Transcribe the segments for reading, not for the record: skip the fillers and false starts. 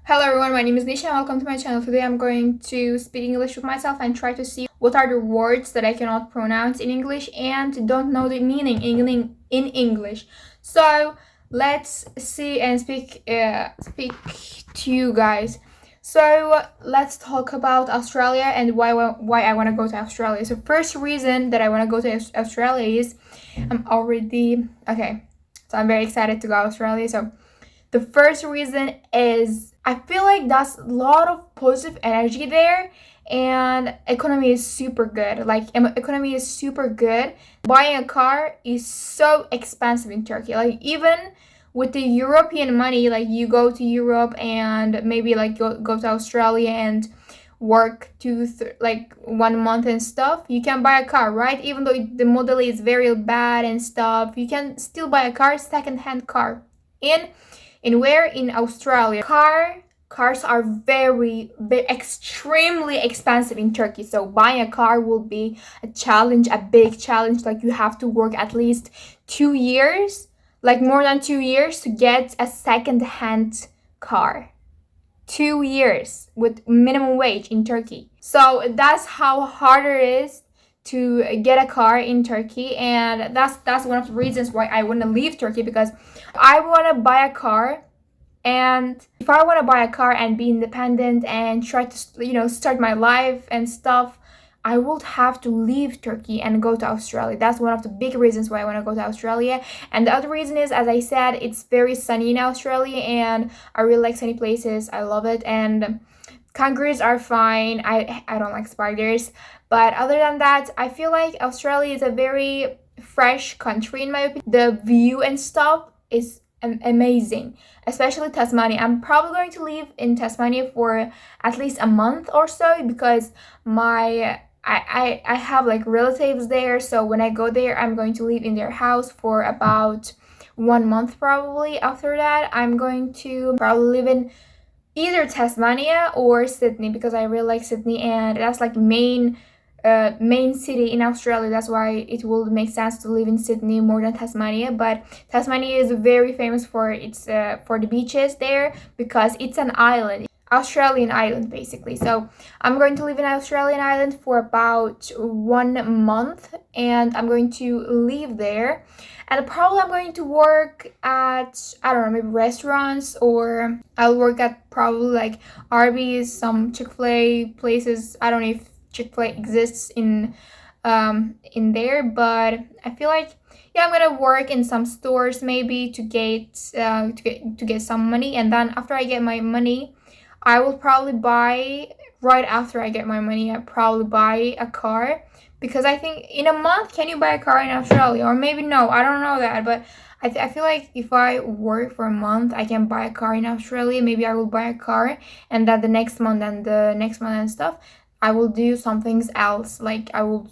Hello everyone, my name is Nisha and welcome to my channel. Today I'm going to speak English with myself and try to see what are the words that I cannot pronounce in English and don't know the meaning in English. So let's see and speak to you guys. So let's talk about Australia and why I want to go to Australia. So first reason that I want to go to Australia is I'm already okay. So I'm very excited to go to Australia. So the first reason is I feel like that's a lot of positive energy there and economy is super good. Like economy is super good. Buying a car is so expensive in Turkey. Like even with the European money, like you go to Europe and maybe like go to Australia and work like 1 month and stuff, you can buy a car, right? Even though the model is very bad and stuff, you can still buy a car, second-hand car. In where in Australia, cars are very extremely expensive in Turkey. So buying a car will be a challenge, a big challenge. Like you have to work at least 2 years, like more than 2 years to get a second-hand car. 2 years with minimum wage in Turkey. So that's how hard it is to get a car in Turkey, and that's one of the reasons why I want to leave Turkey, because I want to buy a car. And if I want to buy a car and be independent and try to start my life and stuff, I would have to leave Turkey and go to Australia. That's one of the big reasons why I want to go to Australia. And the other reason is, as I said, it's very sunny in Australia and I really like sunny places. I love it. And kangaroos are fine. I don't like spiders. But other than that, I feel like Australia is a very fresh country in my opinion. The view and stuff is amazing, especially Tasmania. I'm probably going to live in Tasmania for at least a month or so because I have like relatives there. So when I go there, I'm going to live in their house for about 1 month probably. After that, I'm going to probably live in either Tasmania or Sydney because I really like Sydney and that's like main city in Australia. That's why it will make sense to live in Sydney more than Tasmania. But Tasmania is very famous for its for the beaches there because it's an island, Australian island basically. So I'm going to live in Australian island for about 1 month and I'm going to live there. And probably I'm going to work at, I don't know, maybe restaurants, or I'll work at probably like Arby's, some Chick-fil-A places. I don't know if Chick-fil-A exists in there, but I feel like yeah, I'm gonna work in some stores maybe to get some money, and then after I get my money, I will probably buy right after I get my money. I probably buy a car because I think in a month can you buy a car in Australia, or maybe no, I don't know that, but I feel like if I work for a month, I can buy a car in Australia. Maybe I will buy a car, and then the next month and the next month and stuff, I will do some things else. Like I will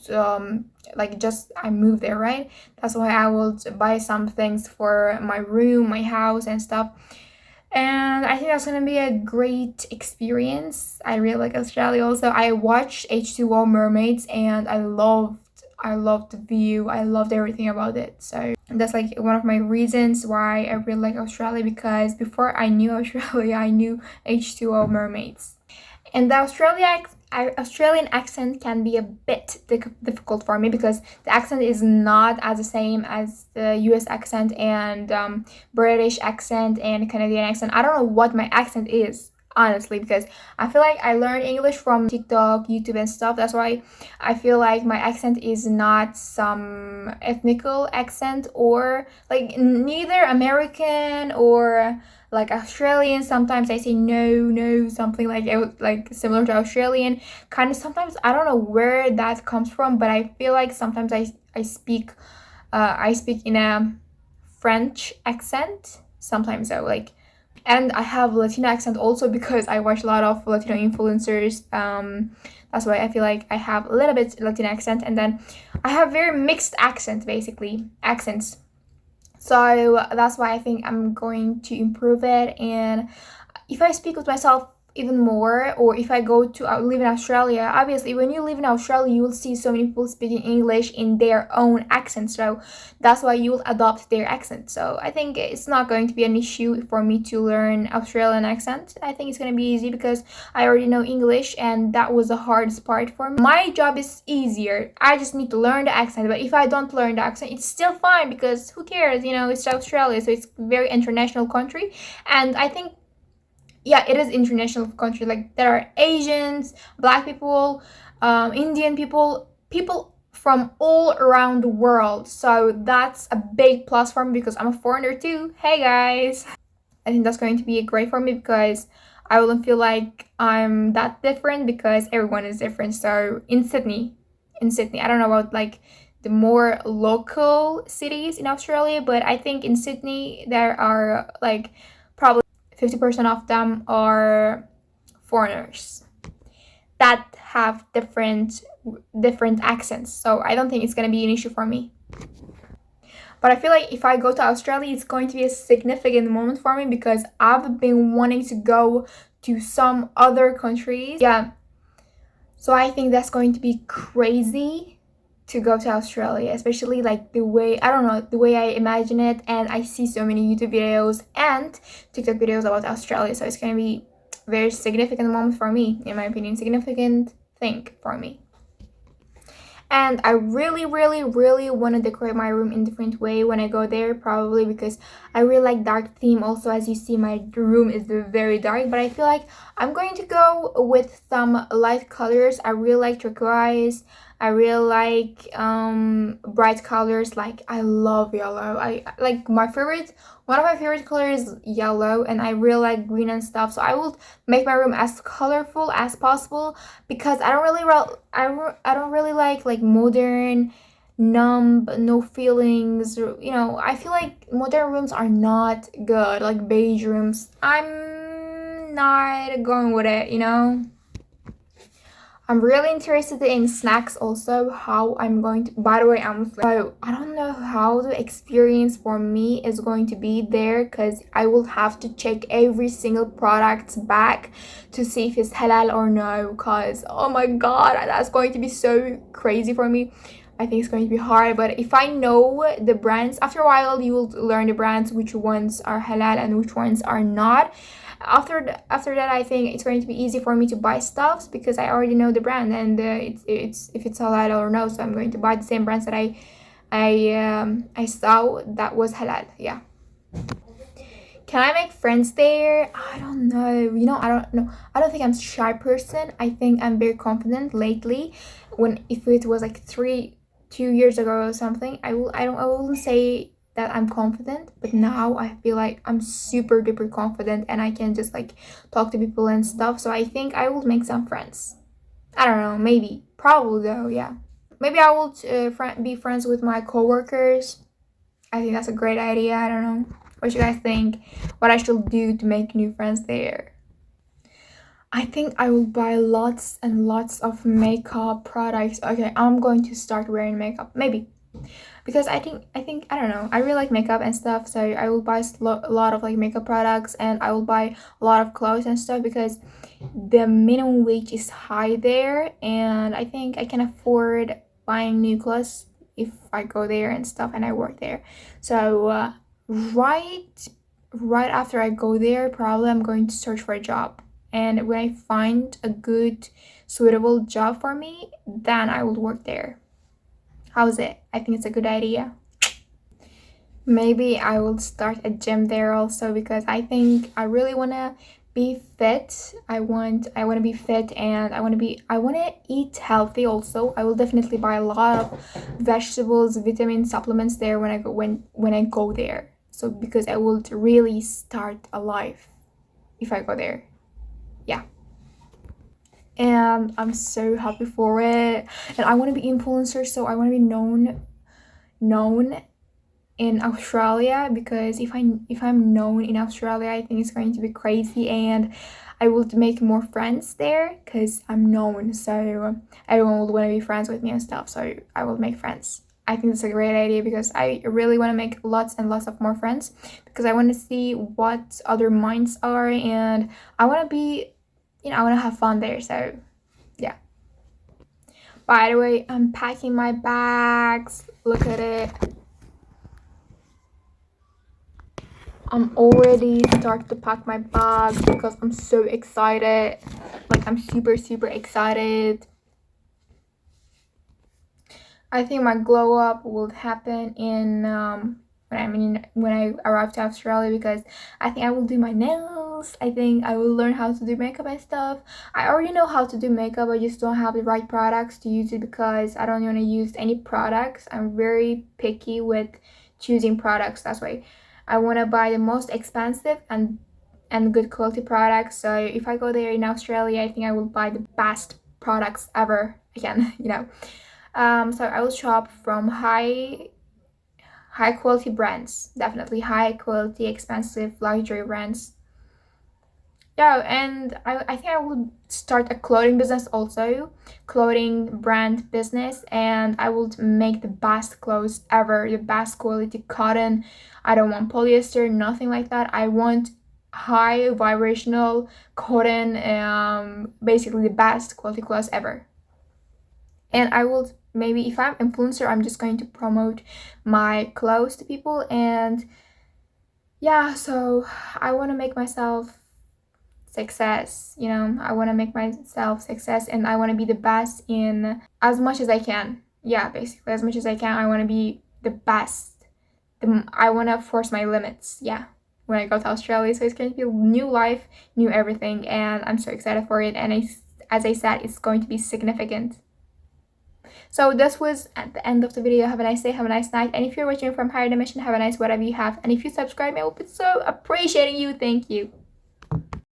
like just I move there, right? That's why I will buy some things for my room, my house and stuff. And I think that's gonna be a great experience. I really like Australia also. I watched H2O Mermaids and I loved the view. I loved everything about it. So that's like one of my reasons why I really like Australia, because before I knew Australia, I knew H2O Mermaids. And the Australian accent can be a bit difficult for me because the accent is not as the same as the US accent and British accent and Canadian accent. I don't know what my accent is, honestly, because I feel like I learned English from TikTok, YouTube, and stuff. That's why I feel like my accent is not some ethnical accent, or like neither American or like Australian. Sometimes I say no, something like similar to Australian. Kind of sometimes I don't know where that comes from, but I feel like sometimes I speak in a French accent. Sometimes so like, and I have Latino accent also because I watch a lot of Latino influencers. That's why I feel like I have a little bit Latino accent, and then I have very mixed accents. So that's why I think I'm going to improve it. And if I speak with myself even more, or if I go to live in Australia, obviously when you live in Australia you will see so many people speaking English in their own accent, so that's why you will adopt their accent. So I think it's not going to be an issue for me to learn Australian accent. I think it's going to be easy because I already know English, and that was the hardest part for me. My job is easier, I just need to learn the accent. But if I don't learn the accent, it's still fine because who cares, it's Australia, so it's a very international country. And I think, yeah, it is international country. Like, there are Asians, Black people, Indian people from all around the world. So that's a big plus for me because I'm a foreigner too. Hey guys, I think that's going to be great for me because I wouldn't feel like I'm that different because everyone is different. So in Sydney, I don't know about like the more local cities in Australia, but I think in Sydney there are like probably 50% of them are foreigners that have different accents. So I don't think it's gonna be an issue for me. But I feel like if I go to Australia, it's going to be a significant moment for me because I've been wanting to go to some other countries. Yeah. So I think that's going to be crazy to go to Australia, especially like the way, I don't know, the way I imagine it. And I see so many YouTube videos and TikTok videos about Australia. So it's going to be a very significant moment for me, in my opinion, significant thing for me. And I really, really, really want to decorate my room in different way when I go there, probably because I really like dark theme. Also, as you see, my room is very dark, but I feel like I'm going to go with some light colors. I really like turquoise. I really like bright colors. Like, I love yellow. I like one of my favorite colors is yellow, and I really like green and stuff. So I will make my room as colorful as possible because I don't really like modern, numb, no feelings. I feel like modern rooms are not good, like beige rooms. I'm not going with it. I'm really interested in snacks also, how I'm going to, by the way, so I don't know how the experience for me is going to be there because I will have to check every single product's back to see if it's halal or no, because oh my god, that's going to be so crazy for me. I think it's going to be hard, but if I know the brands, after a while you will learn the brands, which ones are halal and which ones are not. After that, I think it's going to be easy for me to buy stuffs because I already know the brand, and it's if it's halal or no. So I'm going to buy the same brands that I saw that was halal. Yeah. Can I make friends there? I don't know. I don't know. I don't think I'm a shy person. I think I'm very confident lately. If it was like 2 years ago or something, I wouldn't say that I'm confident, but now I feel like I'm super duper confident and I can just like talk to people and stuff. So I think I will make some friends. I don't know, maybe, probably though, yeah. Maybe I will be friends with my coworkers. I think that's a great idea. I don't know. What you guys think? What I should do to make new friends there? I think I will buy lots and lots of makeup products. Okay, I'm going to start wearing makeup, maybe. Because I think I don't know, I really like makeup and stuff, so I will buy a lot of like makeup products, and I will buy a lot of clothes and stuff because the minimum wage is high there, and I think I can afford buying new clothes if I go there and stuff and I work there. So right after I go there, probably I'm going to search for a job, and when I find a good suitable job for me, then I will work there. How's it? I think it's a good idea. Maybe I will start a gym there also because I think I really want to be fit. I want to be fit, and I want to eat healthy also. I will definitely buy a lot of vegetables, vitamin supplements there when I go there. So because I will really start a life if I go there. Yeah. And I'm so happy for it, and I want to be influencer, so I want to be known in Australia, because if I'm known in Australia, I think it's going to be crazy, and I will make more friends there because I'm known, so everyone will want to be friends with me and stuff, so I will make friends. I think it's a great idea because I really want to make lots and lots of more friends because I want to see what other minds are, and I want to be you know, I want to have fun there. So yeah. By the way, I'm packing my bags. Look at it. I'm already starting to pack my bags because I'm so excited. Like, I'm super, super excited. I think my glow up will happen in when I arrive to Australia, because I think I will do my nails. I think I will learn how to do makeup and stuff. I already know how to do makeup. I just don't have the right products to use it because I don't want to use any products. I'm very picky with choosing products. That's why I want to buy the most expensive and good quality products. So if I go there in Australia, I think I will buy the best products ever again, you know. So I will shop from high quality brands, definitely high quality, expensive luxury brands. Yeah, and I think I will start a clothing business also, clothing brand business, and I will make the best clothes ever, the best quality cotton. I don't want polyester, nothing like that. I want high vibrational cotton, basically the best quality clothes ever. And I will, maybe if I'm influencer, I'm just going to promote my clothes to people. And yeah, so I want to make myself success, you know. I want to make myself success, and I want to be the best in as much as I can. Yeah, basically as much as I can. I want to be the best. I want to force my limits, yeah, when I go to Australia. So it's going to be a new life, new everything, and I'm so excited for it. And as I said, it's going to be significant. So this was at the end of the video. Have a nice day, have a nice night, and if you're watching from higher dimension, have a nice whatever you have. And if you subscribe, I will be so appreciating you. Thank you.